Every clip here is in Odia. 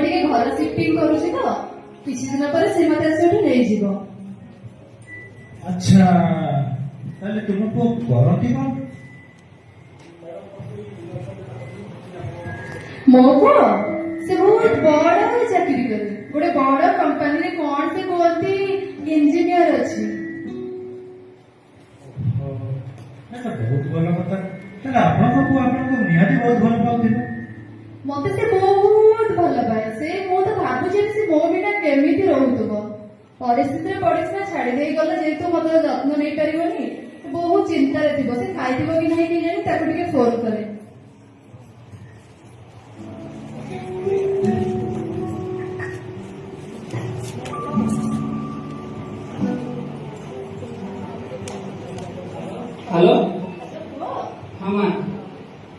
ଟିକେ ଘର ସିଫ୍ଟିଂ କରୁଛି ତ କିଛି ଦିନ ପରେ ସେ ମତେ ସେଠୁ ନେଇଯିବ। ଆଚ୍ଛା, ତାହେଲେ ତୁମ ପୁଅ କରନ୍ତି କଣ? ମୋ ପୁଅ ସେ ବହୁତ ବଡ ଚାକିରି କରେ, ଗୋଟେ ବଡ କମ୍ପାନୀରେ କଣ ସେ କୁହନ୍ତି ଇଞ୍ଜିନିୟର ଅଛି। ଏଟା ବହୁତ ଭଲ କଥା। ତାହେଲେ ଆପଣଙ୍କ ପୁଅ ଆପଣଙ୍କୁ ନିହାତି ବହୁତ ଭଲ ପାଉଥିବ। ମତେ ସେ ବହୁତ ଭଲ ପାଏ। ସେ ମୁଁ ତ ଭାବୁଛି ସେ ମୋ ବିନା କେମିତି ରହୁଥିବ। ପରିସ୍ଥିତିରେ ପଡିଥିଲା ଛାଡି ଦେଇ ଗଲା ଯେହେତୁ ମତେ ଯତ୍ନ ନେଇପାରିବନି, ବହୁତ ଚିନ୍ତାରେ ଥିବ। ସେ ଖାଇଥିବ କି ନାହିଁ କେଜାଣି, ତାକୁ ଟିକେ ଫୋନ କରେ। ହ୍ୟାଲୋ। ହଁ ମା,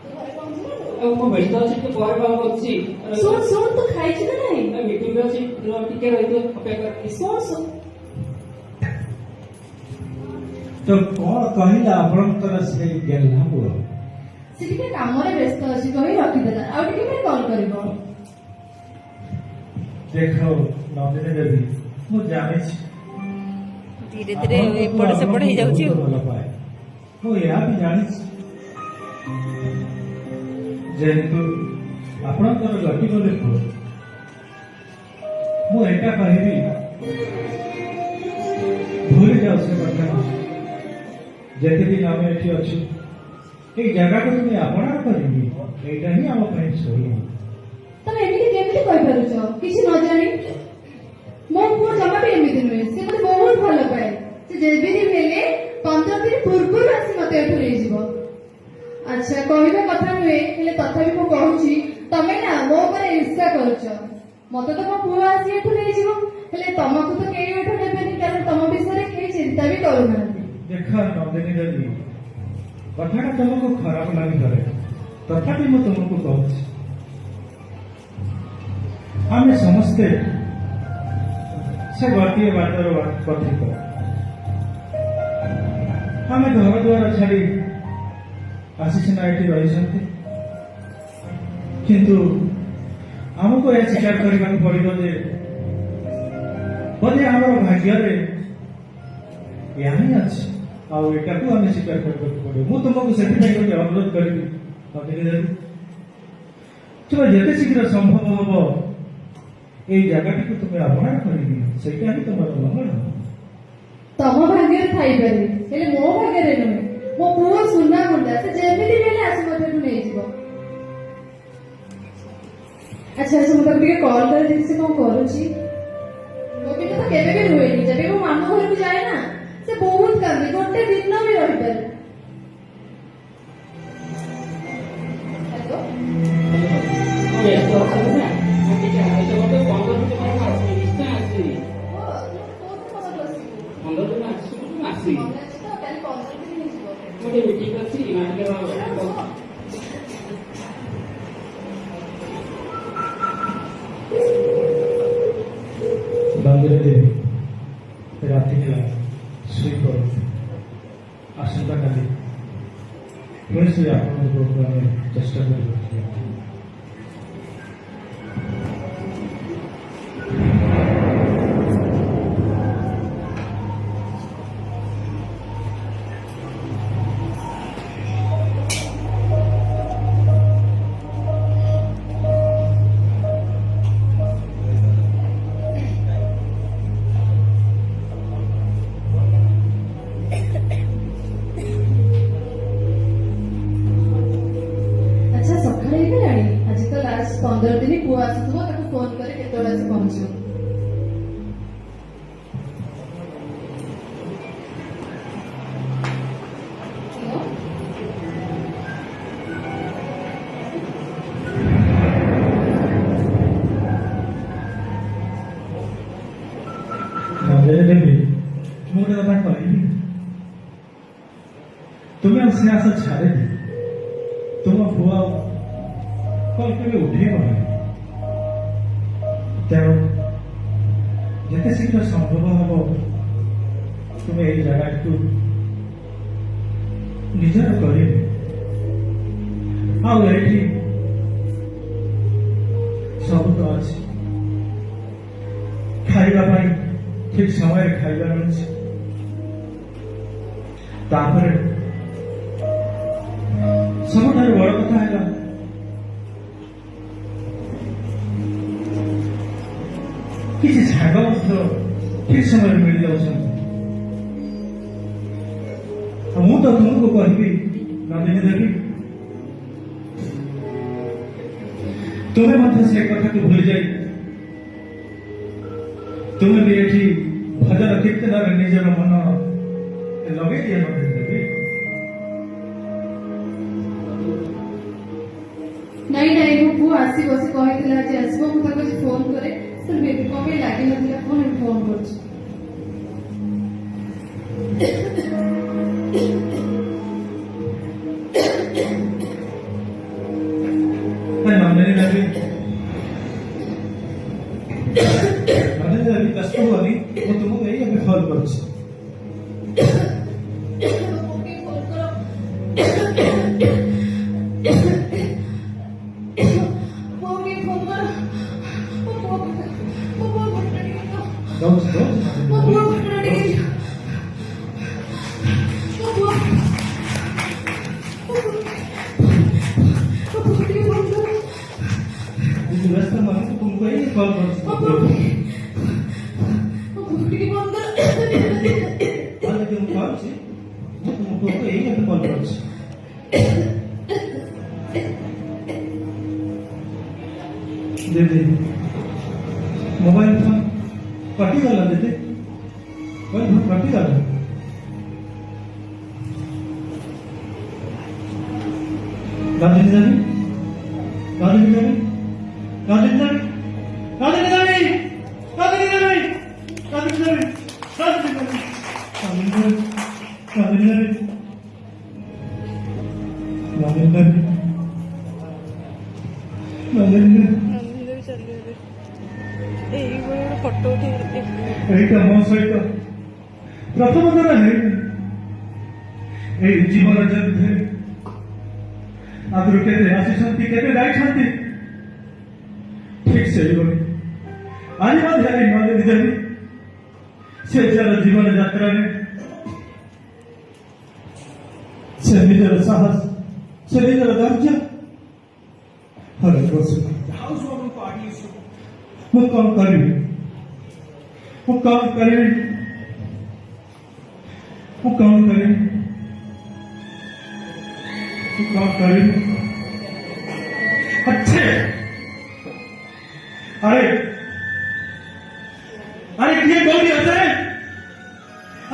ତୁ ଘରେ ପହଞ୍ଚିଲୁ? ମୁଁ ବ୍ୟସ୍ତ ଅଛି, ଟିକେ ପରେ କଲ୍ କରୁଛି। ଶୁଣ ଶୁଣ, ତୁ ଖାଇଛୁ ନା ନାହିଁ? ମିଟିଂରେ ଅଛି, ଟିକେ ରହିଥିବ, ଅପେକ୍ଷା କରିବି। ଶୁଣ ଶୁଣ, ତ କଣ କହିଲା ଆପଣଙ୍କର ସେଇ ଗେହ୍ଲା ପୁଅ? ସେ ଟିକେ କାମରେ ବ୍ୟସ୍ତ ଅଛି କହି ରଖିଦେଲା, ଆଉ ଟିକେ ପରେ କଲ୍ କରିବ। ଦେଖ ନନ୍ଦିନୀ ଦେବୀ, ମୁଁ ଜାଣିଛି ଧୀରେ ଧୀରେ ଏପଟ ସେପଟ ହେଇଯାଉଛି। ଭଲ ପାଏ। ମୁଁ ଏହା ବି ଜାଣିଛି ଯେହେତୁ ଆପଣଙ୍କର ଗତି ଗଲେ ପୁଅ, ମୁଁ ଏକା କହିବି ଭୁଲି ଯାଉ ସେ କଥା। ଯେତେଦିନ ଆମେ ଏଠି ଅଛୁ, ଏଇ ଜାଗାକୁ ତୁମେ ଆପଣା କରିବି, ଏଇଟା ହିଁ ଆମ ପାଇଁ ଶୋଇ। ତମେ ଏମିତି କେମିତି କହିପାରୁଛ କିଛି ନ ଜାଣି? ମୋ ପୁଅ ଜମା ବି ଏମିତି ନୁହେଁ। ସେ ମତେ ବହୁତ ଭଲ ପାଏ। ସେ ଯେମିତି ହେଲେ 15 ଦିନ ପୂର୍ବରୁ ଆସି ମତେ ଏଠୁ ନେଇଯିବ। ଆଚ୍ଛା, କହିବା କଥା ନୁହେଁ, ହେଲେ ତଥାପି ମୁଁ କହୁଛି, ତମେ ନା ମୋ ଉପରେ ଇର୍ଷା କରୁଛ। ମତେ ତ ମୋ ପୁଅ ଆସି ଏଠୁ ନେଇଯିବ, ହେଲେ ତମକୁ ତ କେହି ଏଠୁ ନେବେନି, କାରଣ ତମ ବିଷୟରେ କେହି ଚିନ୍ତା ବି କରୁନାହାନ୍ତି। ଦେଖ ନନ୍ଦିନୀ ଦେବୀ, କଥାଟା ତମକୁ ଖରାପ ଲାଗିପାରେ, ତଥାପି ମୁଁ ତୁମକୁ କହୁଛି, ଆମେ ସମସ୍ତେ ସେ ଗୋଟିଏ ବାଟର ପଥିକ। ଆମେ ଘର ଦ୍ୱାର ଛାଡି ଆସି ସିନା ଏଠି ରହିଛନ୍ତି, କିନ୍ତୁ ଆମକୁ ଏହା ସ୍ୱୀକାର କରିବାକୁ ପଡିବ ଯେ ବୋଧେ ଆମର ଭାଗ୍ୟରେ ଏହା ହିଁ ଅଛି, ଆଉ ଏଟାକୁ ଆମେ ସ୍ୱୀକାର କରିବାକୁ ପଡିବ। ମୁଁ ତୁମକୁ ସେଥିପାଇଁ ଗୋଟେ ଅନୁରୋଧ କରିବି ନନ୍ଦିନୀ ଦେବୀ, ତୁମେ ଯେତେ ଶୀଘ୍ର ସମ୍ଭବ ହବ ଏଇ ଜାଗାଟିକୁ ତୁମେ ଆପଣା କରିବି, ସେଇଟା ହିଁ ତୁମର ମଙ୍ଗଳ। ତମ ଭାଗ୍ୟରେ ଥାଇପାରେ, ହେଲେ ମୋ ଭାଗ୍ୟରେ ନୁହେଁ। ମୋ ପୁଅ ସୁନା ମୁଣ୍ଡା, ସେ ଯେମିତି ହେଲେ ଆସି ମତେ ଏଠୁ ନେଇଯିବ। ଆଚ୍ଛା ଆଚ୍ଛା, ମୁଁ ତାକୁ ଟିକେ କଲ୍ କରି ଦେଖି ସେ କଣ କରୁଛି। ମୋ ବିନା ତ କେବେ ବି ରୁହେନି। ଯେବେ ମୁଁ ମାମୁଁ ଘରକୁ ଯାଏ ନା, ସେ ବହୁତ କାନ୍ଦେ, ଗୋଟେ ଦିନ ବି ରହିପାରେ। ହ୍ୟାଲୋ, ମୁଁ ବ୍ୟସ୍ତ ଅଛି ନା, ମୁଁ ଟିକେ ଆଇତ ମତେ 15 ଦିନ ପରେ ମୁଁ ଆସିବି, ନିଶ୍ଚୟ ଆସିବି। କୋଉଦିନ ମନକୁ ଆସିବୁ? 15 ଦିନ ଆସିବି, ମୁଁ ଆସିବି। ମନେ ଅଛି ତ, କାଲି 15 ଦିନ ହେଇଯିବ। ମୁଁ ଟିକେ ମିଟିଂ ଅଛି, ମାଲିକ ନନ୍ଦିନୀ ଦେବୀ, ରାତି ହେଲା, ଶୋଇପଡ଼। ଆସନ୍ତାକାଲି ପୁଣି ସେ ଆପଣଙ୍କ ପୁଅକୁ ଆମେ ଚେଷ୍ଟା କରିବୁ। ଆଚ୍ଛା, ସକାଳ ହେଇଗଲାଣି। ଆଜି ତ ଲାଷ୍ଟ 15 ଦିନ ପୁଅ ଆସୁଥିବ, ତାକୁ ଫୋନ କରି କେତେବେଳେ ଆସି ପହଞ୍ଚିବ। ନନ୍ଦିନୀ ଦେବୀ, ମୁଁ ଗୋଟେ କଥା କହିବି, ତୁମେ ଆଉ ସେ ଆଶା ଛାଡ଼ିନି। ତୁମ ପୁଅ କଲ୍ କେବେ ଉଠେଇବ ନାହିଁ। ତେଣୁ ଯେତେ ଶୀଘ୍ର ସମ୍ଭବ ହବ ତୁମେ ଏଇ ଜାଗାଟିକୁ ନିଜର କରିବେ, ଆଉ ଏଠି ସବୁ ତ ଅଛି। समय खाइबार अच्छे तापर सबुठार बड़ कथा है किसी साग ठीक समय मिल जाऊँ मु तो तुमको कहबी नंदिनी देवी तुम्हें मत से कथा को भूल जाए तुम्हें भी ये भजन कीर्तन निजर मन लगे दिए नंदिनी देवी नहीं नहीं मो पुआ आसी बसी कहितला जे आसबो मु ताको फोन करे सर बेबी कमे लागि नथिला फोन करछ नंदिनी देवी कष्ट हुआ वो तुमको यही अभी फॉल कर तुमको यही कॉल कर तुमको यही अभी कॉल कर दे मोबाइल फोन कटी गला दे मोबाइल फोन कटी गला नंदिनी देवी नंदिनी देवी नंदिनी देवी नंदिनी देवी नंदिनी देवी नंदिनी देवी नंदिनी देवी नंदिनी देवी नंदिनी देवी फोटो उठे এইটা মো সহিত প্রথম দ্বারা হয়নি এই জীবন যুদ্ধে আদর কেতে আসিছন্তি কেতে যাইছন্তি ঠিক সেইভাবে আজ ମଧ୍ୟ এই নন্দিনী দেবী ସେ ଯାର ଜୀବନ ଯାତ୍ରାରେ ସେ ନିଜର ସାହସ ସେ ନିଜର ଧୈର୍ଯ୍ୟ ହରାଇ ବସିଲା ମୁଁ କଣ କରିବି वो काम करे वो काम करे वो काम करे अच्छे अरे अरे किए गौरी अचरे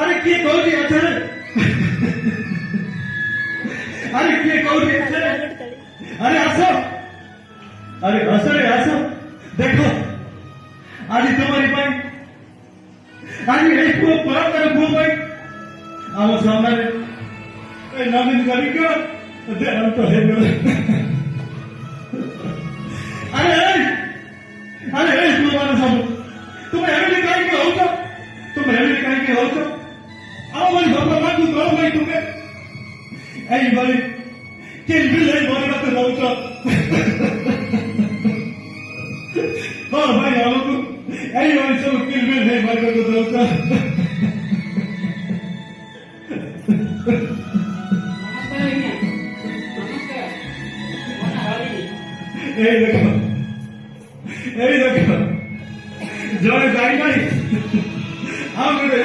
अरे किए गौरी अचरे अरे किए गौरी अचरे अरे आसो अरे असरे आसो देखो आज तुम्हारी पाई आज एक पुओ परम पुओ भाई आम सामने नवीन करी क्यों देहन तो है अरे अरे पुओ माने सब तुम एवरी कहीं के हो तो तुम एवरी कहीं के हो तो आओ भाई बाबा मान तू करो भाई तुम्हें ऐ भाई किल बिल है बोले मत रहो तो और भाई आओ तू ऐ भाई सब किल बिल है बोले मत रहो तो ए देखो जय जाई भाई आओ मेरे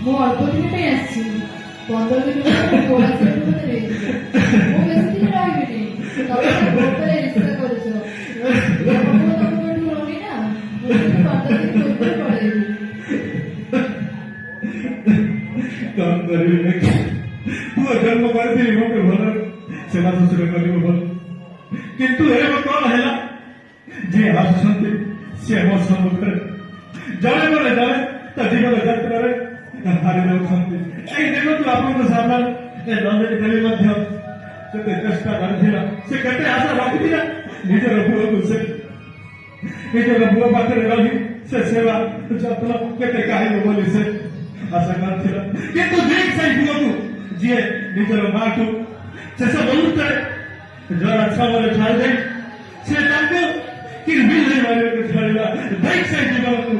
ମୁଁ ଅଳ୍ପ ଦିନ ପାଇଁ ଆସିଛି 15 ଦିନ ପରେ ମୁଁ ବେଶୀ ଦିନ ରହିବିନି ତମେ ଉପରେ ଇଚ୍ଛା କରୁଛ ମୁଁ ତମକୁ ଏଠୁ ରହି ନା ମୁଁ 15 ଦିନ ପୂର୍ବରୁ ପଳେଇବି काम करी पुआ जन्म करती मोटे भल सेवा शुश्रूषा कर भल किंतु ए कौन है जे आसुंट से मो सम्मुखें जड़े बोले जड़े तो जीवन यात्रा हारी जाऊँगी देखो आपको सामने नंदिनी देवी केते चेष्टा करथिला से केते आशा रखिथिला निजर पुओ को से निजर पुओ पाखरे रही से सेवा जत्न केते काहिबो बोली से आशा करथिला किंतु देख सही पुओ को जे निजर माँ को ଶେଷ ମୁହୂର୍ତ୍ତରେ ଜରା ଛାବରେ ଛାଡ଼ିଦେଇ ସେ ତାଙ୍କୁ କିର୍ବିଲରେ ମାରିବାକୁ ଛାଡ଼ିଲା। ଦେଖ ସେ ଜୀବନକୁ